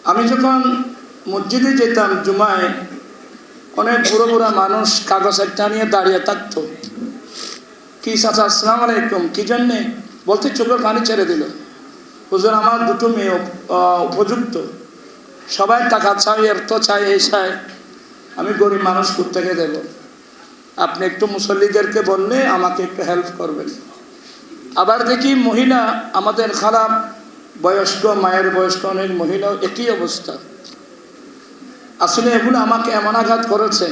আমি যখন মসজিদে যেতাম জুমায়, অনেক বুড়ো বুড়া মানুষ কাগজ একটা নিয়ে দাঁড়িয়ে থাকতো। কি চাচা আসসালামু আলাইকুম, কি জন্যে? বলতে চোখের পানি ছেড়ে দিল। হুজুর আমার দুটো মেয়ে উপযুক্ত, সবাই টাকা চাই, এত চাই, এই চাই, আমি গরিব মানুষ কোত্থেকে দেব? আপনি একটু মুসল্লিদেরকে বললে আমাকে একটু হেল্প করবেন। আবার দেখি মহিলা, আমাদের খারাপ বয়স্ক, মায়ের বয়স্ক অনেক মহিলাও একই অবস্থা। আসলে এগুলো আমাকে এমন আঘাত করেছে,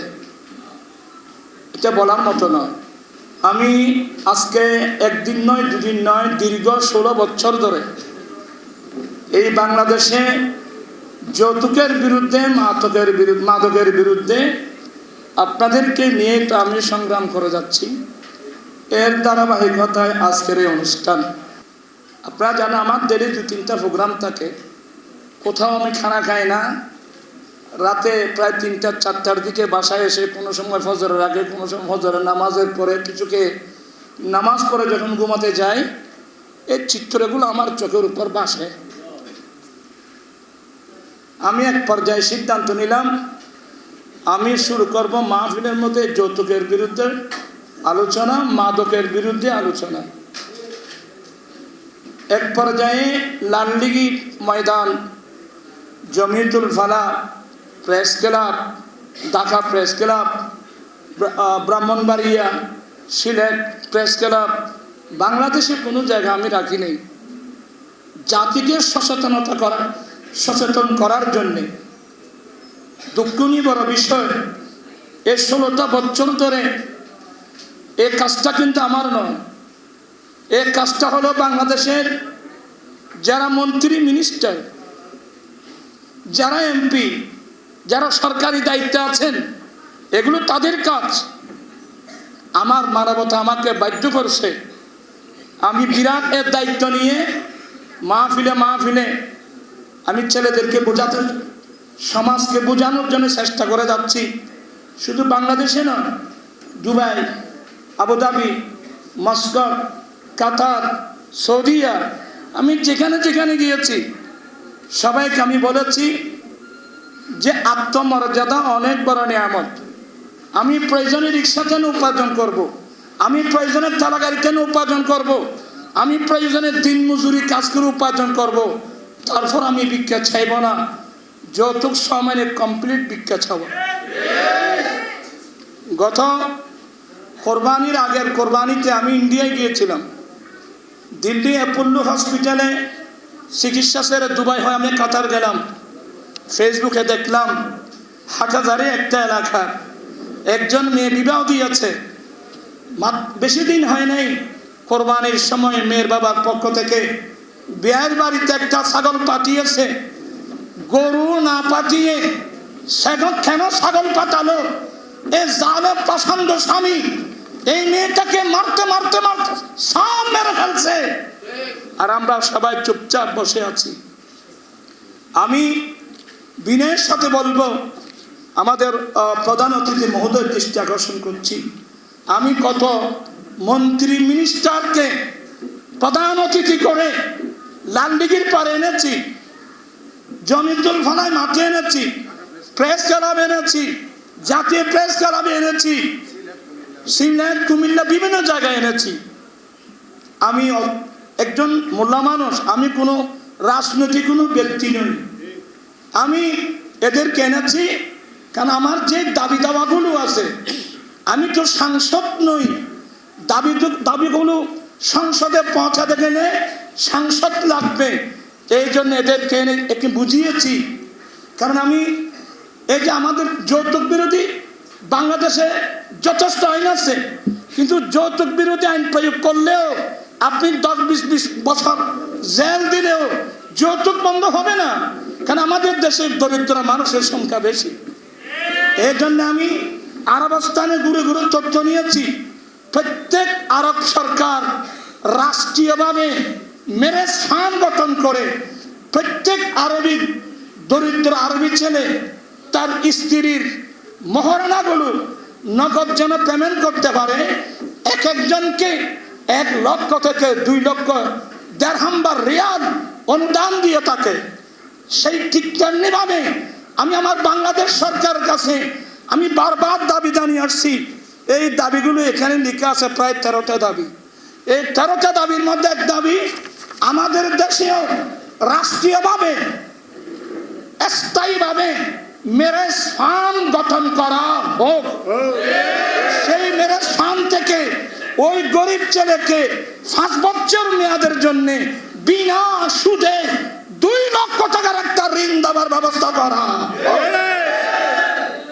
এটা বলার মতো নয়। আমি আজকে একদিন নয়, দুদিন নয়, দীর্ঘ 16 বছর ধরে এই বাংলাদেশে যৌতুকের বিরুদ্ধে, মাদকের বিরুদ্ধে আপনাদেরকে নিয়ে তো আমি সংগ্রাম করে যাচ্ছি। এর ধারাবাহিকতায় আজকের এই অনুষ্ঠান। আপনারা জানেন আমার ডেলি 2-3টা প্রোগ্রাম থাকে। কোথাও আমি খানা খাই না। রাতে প্রায় 3টা-4টার দিকে বাসায় এসে কোনো সময় ফজরের আগে, কোনো সময় ফজরের নামাজের পরে কিছুকে নামাজ পড়ে যখন ঘুমাতে যাই, এই চিত্রগুলো আমার চোখের উপর ভাসে। আমি এক পর্যায়ে সিদ্ধান্ত নিলাম, আমি শুরু করব মাহফিলের মধ্যে যৌতুকের বিরুদ্ধে আলোচনা, মাদকের বিরুদ্ধে আলোচনা। এক পর্যায়ে Laldighi Maidan, Jamiatul Falah press club, Dhaka press club, Brahmanbaria, Sylhet press club, বাংলাদেশে কোনো জায়গা আমি রাখি নেই। জাতিকে সচেতন করার জন্যে। দুঃখনীয় বড় বিষয়, এই 16টা বছর ধরে এই কাজটা কিন্তু আমার নয়। এই কাজটা হলো বাংলাদেশের যারা মন্ত্রী, মিনিস্টার, যারা এমপি, যারা সরকারি দায়িত্বে আছেন, এগুলো তাদের কাজ। আমার মানবতা আমাকে বাধ্য করছে। আমি বিরাট এর দায়িত্ব নিয়ে মাহফিলে আমি ছেলেদেরকে বোঝাতে, সমাজকে বোঝানোর জন্য চেষ্টা করে যাচ্ছি। শুধু বাংলাদেশে নয়, দুবাই, আবুধাবি, মস্কট, কাতার, সৌদিয়া, আমি যেখানে যেখানে গিয়েছি সবাইকে আমি বলেছি যে আত্মমর্যাদা অনেক বড় নিয়ামত। আমি প্রয়োজনে রিক্সা কেন উপার্জন করব? আমি প্রয়োজনে চালা গাড়ি কেন উপার্জন করব? আমি প্রয়োজনে দিন মজুরি কাজ করে উপার্জন করব। তারপর আমি ভিক্ষা চাইব না, যৌতুক সময় কমপ্লিট ভিক্ষা চাইব। গত কোরবানির আগের কোরবানিতে আমি ইন্ডিয়ায় গিয়েছিলাম। দিল্লি অ্যাপোলো হসপিটালে চিকিৎসা সেরে দুবাই হয়ে আমি কাতার গেলাম। ফেসবুকে দেখলাম হাটহাজারে একটা এলাকা একজন মেয়ে বিবাহ দিয়েছে। বেশি দিন হয় নাই, কোরবানির সময় মেয়ের বাবার পক্ষ থেকে বিয়ের বাড়িতে একটা ছাগল পাঠিয়েছে। গরু না পাঠিয়ে কেন ছাগল পাঠালো? এই জালেম পাষণ্ড স্বামী এই মেয়েটাকে মারতে মারতে মারতে সব মেরে ফেলছে, আর আমরা সবাই চুপচাপ বসে আছি। আমি বিনয়ের সাথে বলবো, আমাদের প্রধান অতিথি মহোদয় দৃষ্টি আকর্ষণ করছি, আমি কত মন্ত্রী, মিনিস্টারকে প্রধান অতিথি করে লালদিঘির পারে এনেছি, জমিয়তুল ফালাহ মাঠে এনেছি, প্রেস ক্লাব এনেছি, জাতীয় প্রেস ক্লাবে এনেছি, সিলেট, কুমিল্লা, বিভিন্ন জায়গায় এনেছি। আমি একজন মোল্লা মানুষ, আমি কোনো রাজনৈতিক কোনো ব্যক্তি নই। আমি এদেরকে এনেছি কারণ আমার যে দাবি দাওয়াগুলো আছে, আমি তো সাংসদ নই। দাবিগুলো সংসদে পৌঁছাতে গেলে সাংসদ লাগবে, এই জন্য এদেরকে একে বুঝিয়েছি। কারণ আমি এই যে আমাদের যৌতুক বিরোধী বাংলাদেশে যথেষ্ট আইন আছে, কিন্তু যৌতুক বিরোধী আইন প্রয়োগ করলেও আপনি 10-20 বছর জেল দিলেও যৌতুক বন্ধ হবে না, কারণ আমাদের দেশের দরিদ্র মানুষের সংখ্যা বেশি। এই জন্য আমি আরবস্থানে ঘুরে ঘুরে তথ্য নিয়েছি। প্রত্যেক আরব সরকার রাষ্ট্রীয়ভাবে ম্যারেজ ফান্ড গঠন করে প্রত্যেক আরবি, দরিদ্র আরবি ছেলে তার স্ত্রীর মহারণাগুলো নগদ যেন পেমেন্ট করতে পারে, এক একজনকে 1 লক্ষ থেকে 2 লক্ষ দিরহাম বা রিয়াল অনুদান দিয়ে থাকে। সেই ঠিক তেমনিভাবে আমি আমার বাংলাদেশ সরকারের কাছে আমি বারবার দাবি জানিয়ে আসছি। এই দাবিগুলো এখানে লিখে আছে প্রায় 13টা দাবি। এই 13টা দাবির মধ্যে এক দাবি, আমাদের দেশেও রাষ্ট্রীয়ভাবে স্থায়ীভাবে ম্যারেজ ফান্ড গঠন করা হোক। সেই ম্যারেজ ফান্ড থেকে ওই গরিব ছেলেকে 5 বছর মেয়াদের জন্য বিনা সুদে 2 লক্ষ টাকার একটা ঋণ দেওয়ার ব্যবস্থা করা।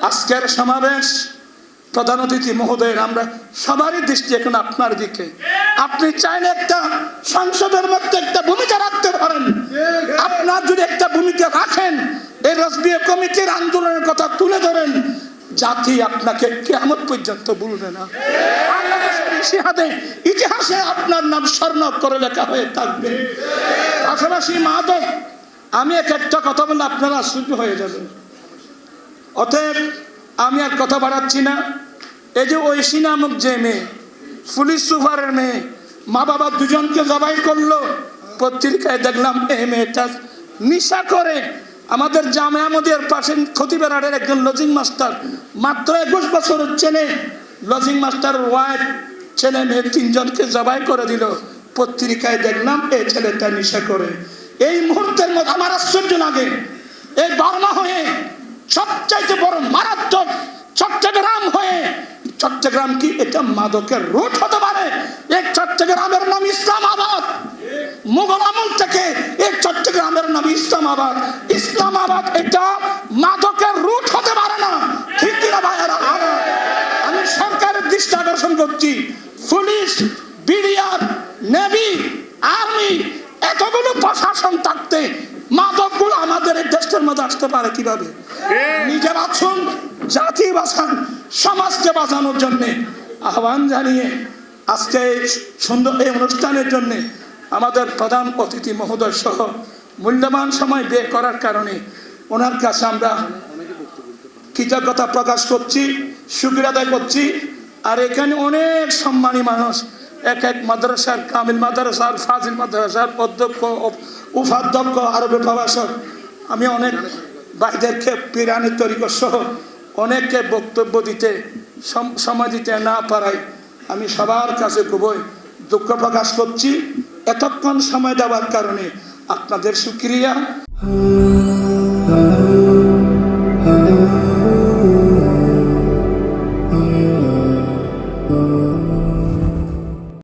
আজকের সমাবেশ প্রধান অতিথি মহোদয়, আমরা সবারই দৃষ্টি এখন আপনার দিকে। আপনি চাইলে একটা সংসদের মধ্যে একটা ভূমিকা রাখতে পারেন। আপনার যদি একটা ভূমিকা রাখেন, এই রসবিয়া কমিটির আন্দোলনের কথা তুলে ধরেন, জাতি আপনাকে কিয়ামত পর্যন্ত ভুলবে না। ইতিহাসে আপনার নাম স্বর্ণ করে লেখা হয়ে থাকবে। পাশাপাশি মাদক, আমি একটা কথা বললে আপনারা আশ্চর্য হয়ে যাবেন। অতএব আমি আর কথা বাড়াচ্ছি না। এই যে ঐশী নামক যে মেয়ে, পুলিশ সুপারের মেয়ে, মা বাবা দুজনকে জবাই করলো। পত্রিকায় দেখলাম এই মেয়েটা নিশা করে আমাদের জামিয়া মদিয়ার পাশে খতিবেরাড়ের একজন লজিং মাস্টার, মাত্র 21 বছরের ছেলে, লজিং মাস্টার ওয়াইফ, ছেলে মেয়ে 3 জনকে জবাই করে দিল। পত্রিকায় দেখলাম এই ছেলেটা নিশা করে। এই মুহূর্তের মধ্যে আমার আশ্চর্য লাগে, এই বার্মা হয়ে সবচাইতে বড় মারাত্মক চট্টগ্রাম হয়ে, চট্টগ্রাম কি এটা মাদকের রুট হতে পারে? এই চট্টগ্রামের নাম ইসলামাবাদ। মুঘল আমল থেকে এই চট্টগ্রামের নাম ইসলামাবাদ। ইসলামাবাদ এটা মাদকের রুট হতে পারে না, ঠিক কিনা ভাইয়েরা? আমি সরকারের দৃষ্টি আকর্ষণ করছি, পুলিশ, বিডিআর, নেভি, আর্মি, এতগুলো প্রশাসন থাকতে মাদকগুলো আমাদের এই দেশের মধ্যে আসতে পারে কিভাবে? নিজে বাঁচুন, জাতি বাঁচান, সমাজকে বাঁচানোর জন্যে আহ্বান জানিয়ে আজকে সুন্দর এই অনুষ্ঠানের জন্যে আমাদের প্রধান অতিথি মহোদয় সহ মূল্যবান সময় ব্যয় করার কারণে ওনার কাছে আমরা কৃতজ্ঞতা প্রকাশ করছি, শুকরিয়া আদায় করছি। আর এখানে অনেক সম্মানী মানুষ, এক এক মাদ্রাসার, কামিল মাদ্রাসার, ফাজিল মাদ্রাসার অধ্যক্ষ, উপাধ্যক্ষ, আরবের প্রভাষক, আমি অনেক ভাইদেরকে পিরানি তরিকত সহ অনেককে বক্তব্য দিতে সময় দিতে না পারাই আমি সবার কাছে খুবই দুঃখ প্রকাশ করছি। এতক্ষণ সময় দেওয়ার কারণে আপনাদের শুকরিয়া।